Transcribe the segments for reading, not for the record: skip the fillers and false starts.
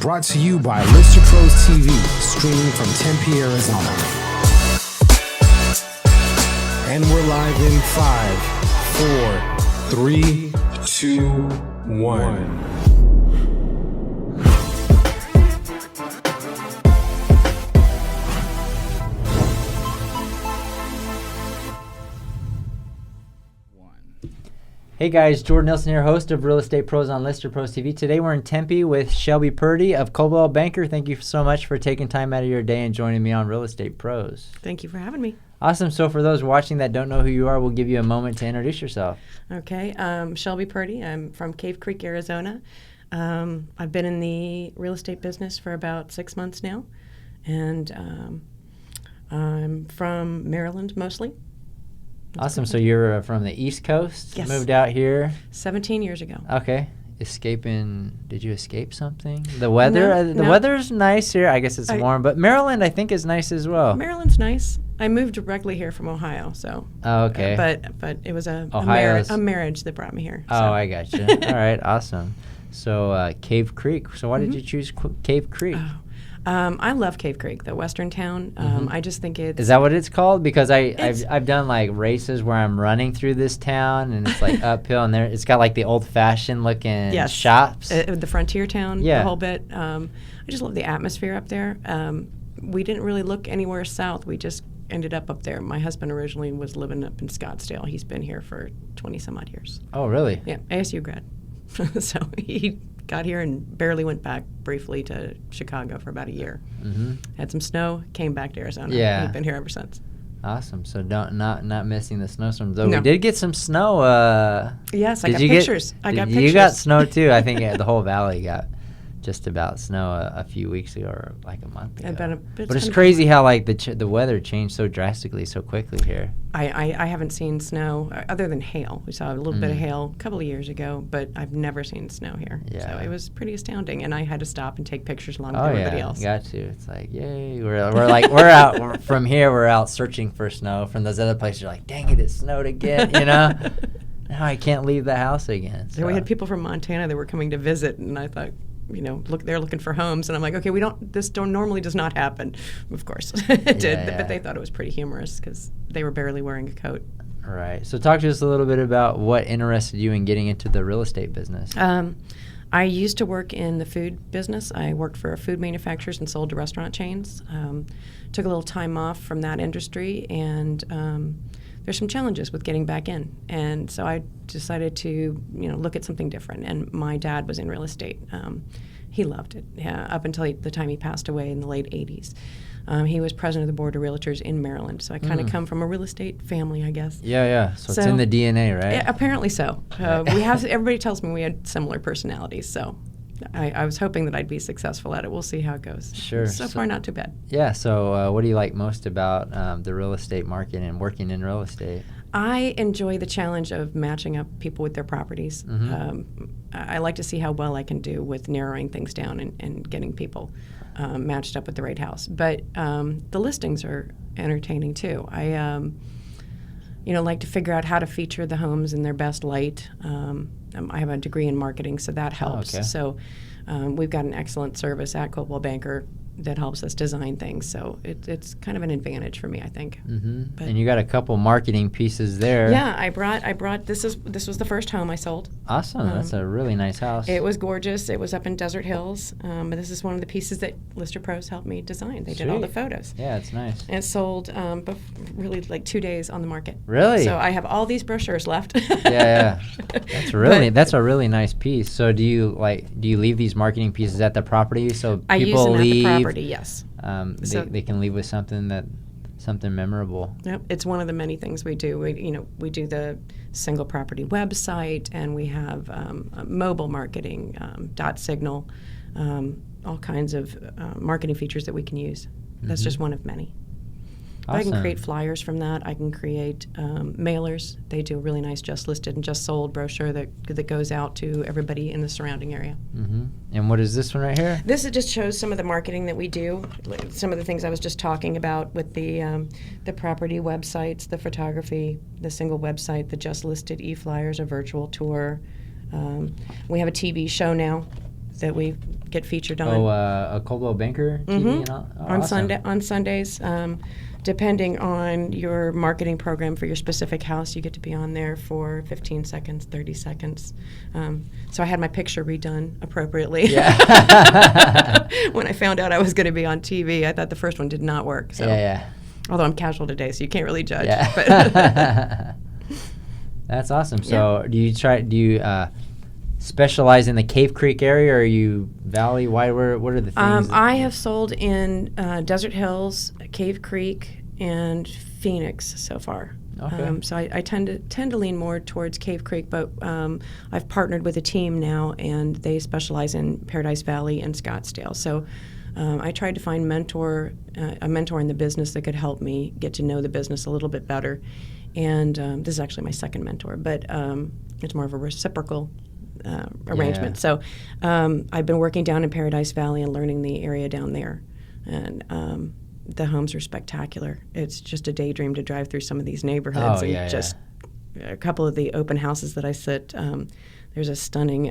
Brought to you by Lister Pros TV, streaming from Tempe, Arizona. And we're live in 5, 4, 3, 2, 1. Hey guys, Jordan Nielsen here, host of Real Estate Pros on Lister Pros TV. Today we're in Tempe with Shelby Purdy of Coldwell Banker. Thank you so much for taking time out of your day and joining me on Real Estate Pros. Thank you for having me. Awesome. So for those watching that don't know who you are, we'll give you a moment to introduce yourself. Okay, Shelby Purdy. I'm from Cave Creek, Arizona. I've been in the real estate business for about 6 months now, and I'm from Maryland mostly. Awesome. So you're from the East Coast? Yes. Moved out here? 17 years ago. Okay. Escaping, did you escape something? The weather? No, the weather's nice here. I guess it's warm, but Maryland I think is nice as well. Maryland's nice. I moved directly here from Ohio, so. Oh, okay. But it was a marriage that brought me here. Oh, so. I got you. All right, awesome. So Cave Creek. So why did you choose Cave Creek? Oh. I love Cave Creek, the western town. I just think it's... Is that what it's called? Because I've done like races where I'm running through this town and it's like uphill and it's got like the old-fashioned looking shops. The frontier town, yeah. The whole bit. I just love the atmosphere up there. We didn't really look anywhere south. We just ended up there. My husband originally was living up in Scottsdale. He's been here for 20-some-odd years. Oh, really? Yeah, ASU grad. So he got here and barely went back briefly to Chicago for about a year. Had some snow, came back to Arizona. Yeah. He's been here ever since. Awesome. So not missing the snowstorms. Though No. We did get some snow. Yes, I got pictures. You got snow too. I think the whole valley got just about snow a few weeks ago or like a month ago. But it's crazy how like the weather changed so drastically so quickly here. I haven't seen snow other than hail. We saw a little bit of hail a couple of years ago, but I've never seen snow here. Yeah. So it was pretty astounding, and I had to stop and take pictures along with everybody else. Got to. It's like, yay! We're out from here. We're out searching for snow. From those other places, you're like, dang it snowed again. You know. Now I can't leave the house again. So. Yeah, we had people from Montana that were coming to visit, and I thought, they're looking for homes, and I'm like, okay, this normally does not happen. Of course, it did, but they thought it was pretty humorous because they were barely wearing a coat. Right. So talk to us a little bit about what interested you in getting into the real estate business. I used to work in the food business. I worked for food manufacturers and sold to restaurant chains. Took a little time off from that industry, and there's some challenges with getting back in. And so I decided to, look at something different. And my dad was in real estate. He loved it up until the time he passed away in the late 80s. He was president of the board of realtors in Maryland. So I kind of come from a real estate family, I guess. Yeah. So it's in the DNA, right? Yeah, apparently so. Everybody tells me we had similar personalities. So I was hoping that I'd be successful at it. We'll see how it goes. Sure. So far, not too bad. Yeah. So what do you like most about the real estate market and working in real estate? I enjoy the challenge of matching up people with their properties. I like to see how well I can do with narrowing things down and getting people matched up with the right house. But the listings are entertaining too. I like to figure out how to feature the homes in their best light. I have a degree in marketing, so that helps. Oh, okay. So we've got an excellent service at Coldwell Banker that helps us design things. So it's kind of an advantage for me, I think. And you got a couple marketing pieces there. Yeah, I brought this was the first home I sold. Awesome. That's a really nice house. It was gorgeous. It was up in Desert Hills. But this is one of the pieces that Lister Pros helped me design. They did all the photos. Yeah, it's nice. And it sold really like 2 days on the market. Really? So I have all these brochures left. Yeah. That's a really nice piece. So do you leave these marketing pieces at the property so people I use them leave? At the property, yes. They can leave with something memorable. Yep, it's one of the many things we do. We do the single property website, and we have mobile marketing, dot signal, all kinds of marketing features that we can use. That's just one of many. Awesome. I can create flyers from that. I can create mailers. They do a really nice just listed and just sold brochure that goes out to everybody in the surrounding area. And what is this one right here? This just shows some of the marketing that we do, some of the things I was just talking about with the property websites, the photography, the single website, the just listed e-flyers, a virtual tour. We have a TV show now that we get featured on. Oh, a Coldwell Banker TV and all? Oh, on awesome. on Sundays. Depending on your marketing program for your specific house, you get to be on there for 15 seconds, 30 seconds. So I had my picture redone appropriately. Yeah. When I found out I was going to be on TV, I thought the first one did not work. So. Yeah. Although I'm casual today, so you can't really judge. Yeah. But That's awesome. So do you specialize in the Cave Creek area, or are you valley? What are the things? I have sold in Desert Hills, Cave Creek, and Phoenix so far. Okay. So I tend to lean more towards Cave Creek, but I've partnered with a team now, and they specialize in Paradise Valley and Scottsdale. So I tried to find a mentor in the business that could help me get to know the business a little bit better. And this is actually my second mentor, but it's more of a reciprocal arrangement. So I've been working down in Paradise Valley and learning the area down there. And the homes are spectacular. It's just a daydream to drive through some of these neighborhoods. A couple of the open houses that I sit, there's a stunning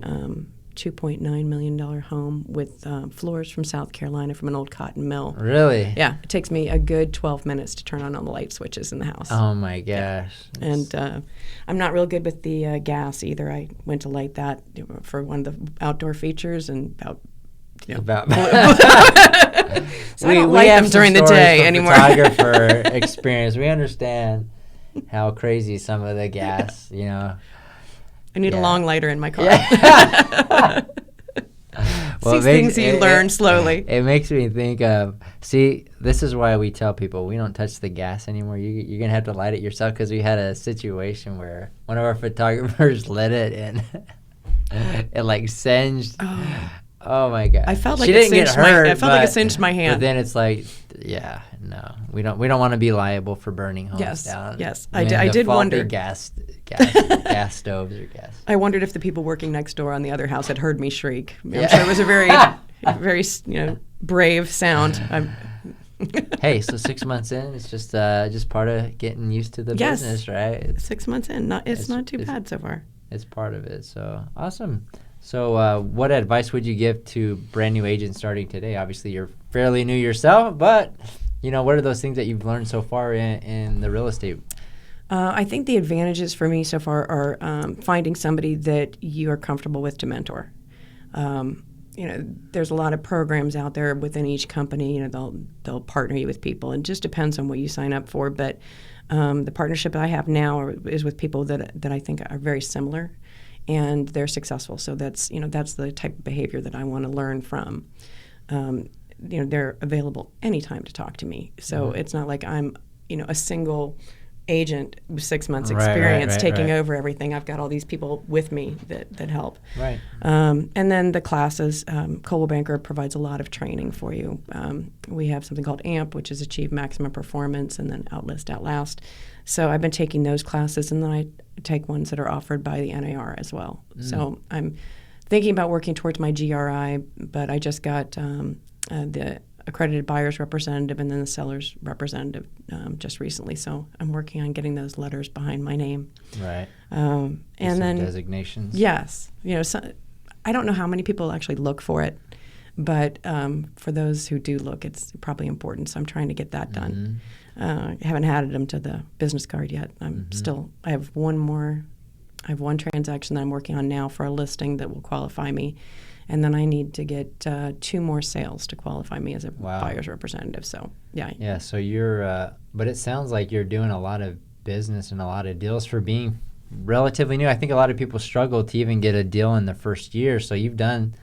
$2.9 million home with floors from South Carolina from an old cotton mill. Really? Yeah. It takes me a good 12 minutes to turn on all the light switches in the house. Oh, my gosh. Yeah. And I'm not real good with the gas either. I went to light that for one of the outdoor features and so I don't light them during the day anymore. Photographer experience. We understand how crazy some of the gas, I need a long lighter in my car. Yeah. Well, these things you learn slowly. It makes me think of, this is why we tell people we don't touch the gas anymore. You're going to have to light it yourself, because we had a situation where one of our photographers lit it and it like singed. Oh my God! I felt like she didn't get hurt. I felt like it singed my hand. But then it's like, no, we don't want to be liable for burning homes down. Yes, I did wonder. Gas stoves or gas. I wondered if the people working next door on the other house had heard me shriek. I'm sure it was a very, very brave sound. Hey, so 6 months in, it's just part of getting used to the business, right? 6 months in, it's not too bad so far. It's part of it. So awesome. So what advice would you give to brand new agents starting today? Obviously, you're fairly new yourself, but what are those things that you've learned so far in the real estate? I think the advantages for me so far are finding somebody that you are comfortable with to mentor. There's a lot of programs out there within each company. They'll partner you with people. It just depends on what you sign up for. But the partnership I have now is with people that I think are very similar, and they're successful. So that's the type of behavior that I want to learn from. They're available anytime to talk to me. So it's not like I'm a single agent with 6 months experience taking over everything. I've got all these people with me that help. Right. And then the classes, Coldwell Banker provides a lot of training for you. We have something called AMP, which is Achieve Maximum Performance, and then Outlist, Outlast. So I've been taking those classes, and then I take ones that are offered by the NAR as well. So I'm thinking about working towards my GRI, but I just got the accredited buyer's representative and then the seller's representative just recently. So I'm working on getting those letters behind my name. Right. And then designations. Yes. I don't know how many people actually look for it, but for those who do look, it's probably important. So I'm trying to get that done. I haven't added them to the business card yet. I have one transaction that I'm working on now for a listing that will qualify me. And then I need to get 2 more sales to qualify me as a buyer's representative. So, yeah. Yeah, so you're, but it sounds like you're doing a lot of business and a lot of deals for being relatively new. I think a lot of people struggle to even get a deal in the first year. So you've done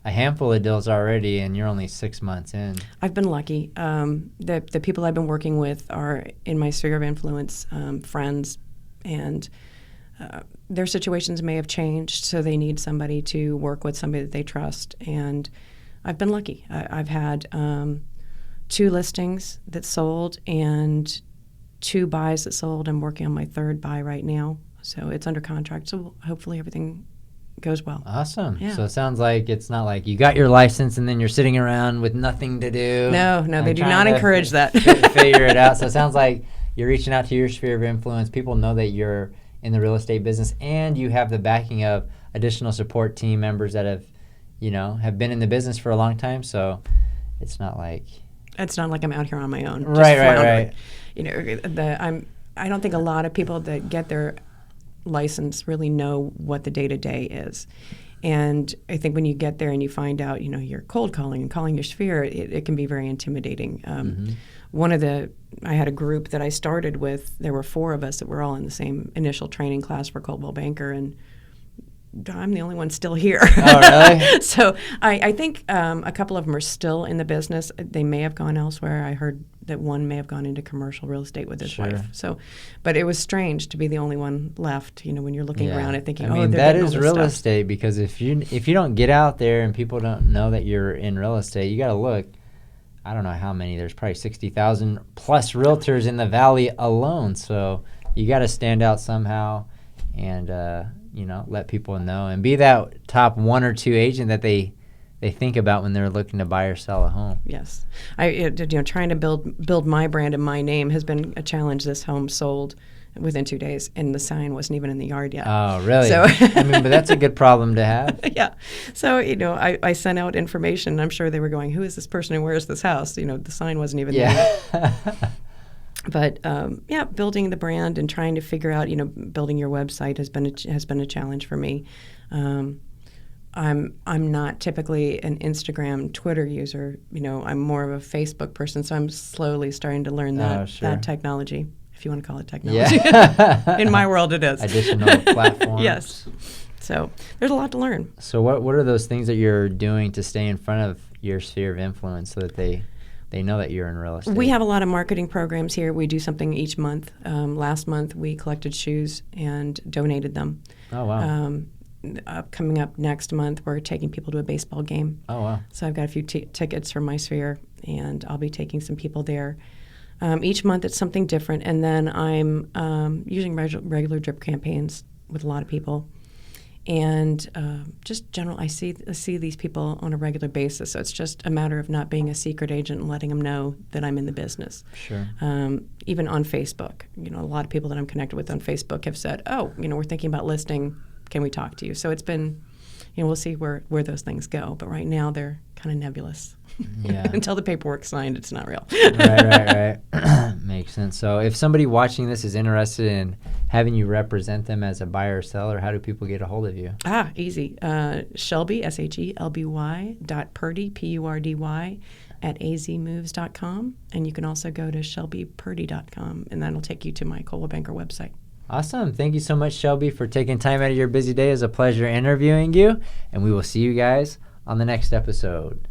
a handful of deals already, and you're only 6 months in. I've been lucky. The people I've been working with are in my sphere of influence, friends, and their situations may have changed, so they need somebody to work with, somebody that they trust. And I've been lucky. I've had 2 listings that sold and 2 buys that sold. I'm working on my 3rd buy right now, so it's under contract. So hopefully everything goes well. Awesome. Yeah. So it sounds like it's not like you got your license and then you're sitting around with nothing to do. No, they do not encourage that. Figure it out. So it sounds like you're reaching out to your sphere of influence. People know that you're in the real estate business, and you have the backing of additional support team members that have, have been in the business for a long time, so it's not like I'm out here on my own. Right. I don't think a lot of people that get their license really know what the day-to-day is. And I think when you get there and you find out, you're cold calling and calling your sphere, it can be very intimidating. I had a group that I started with. There were 4 of us that were all in the same initial training class for Coldwell Banker, and I'm the only one still here. Oh, really? So I think a couple of them are still in the business. They may have gone elsewhere. I heard that one may have gone into commercial real estate with his wife. So, but it was strange to be the only one left. When you're looking around and thinking, that is real estate, because if you don't get out there and people don't know that you're in real estate, you got to look. I don't know how many. There's probably 60,000 plus realtors in the valley alone. So you got to stand out somehow, and let people know, and be that top 1 or 2 agent that they think about when they're looking to buy or sell a home. Yes, trying to build my brand and my name has been a challenge. This home sold within 2 days, and the sign wasn't even in the yard yet. Oh, really? So but that's a good problem to have. Yeah. So I sent out information. I'm sure they were going, "Who is this person and where is this house?" The sign wasn't even there. But building the brand and trying to figure out, building your website has been a challenge for me. I'm not typically an Instagram, Twitter user. I'm more of a Facebook person, so I'm slowly starting to learn that technology, if you want to call it technology. Yeah. In my world, it is. Additional platforms. Yes. So there's a lot to learn. So what are those things that you're doing to stay in front of your sphere of influence so that they know that you're in real estate? We have a lot of marketing programs here. We do something each month. Last month, we collected shoes and donated them. Oh, wow. Coming up next month, we're taking people to a baseball game. Oh, wow. So I've got a few tickets for my sphere, and I'll be taking some people there. Each month, it's something different. And then I'm using regular drip campaigns with a lot of people. And just general, I see these people on a regular basis. So it's just a matter of not being a secret agent and letting them know that I'm in the business. Sure. Even on Facebook, a lot of people that I'm connected with on Facebook have said, "Oh, we're thinking about listing. Can we talk to you?" So it's been, we'll see where those things go. But right now they're kind of nebulous. Yeah. Until the paperwork's signed, it's not real. Right. Makes sense. So if somebody watching this is interested in having you represent them as a buyer or seller, how do people get a hold of you? Easy. Shelby, SHELBY .Purdy, PURDY at azmoves.com. And you can also go to shelbypurdy.com, and that'll take you to my Coldwell Banker website. Awesome. Thank you so much, Shelby, for taking time out of your busy day. It was a pleasure interviewing you, and we will see you guys on the next episode.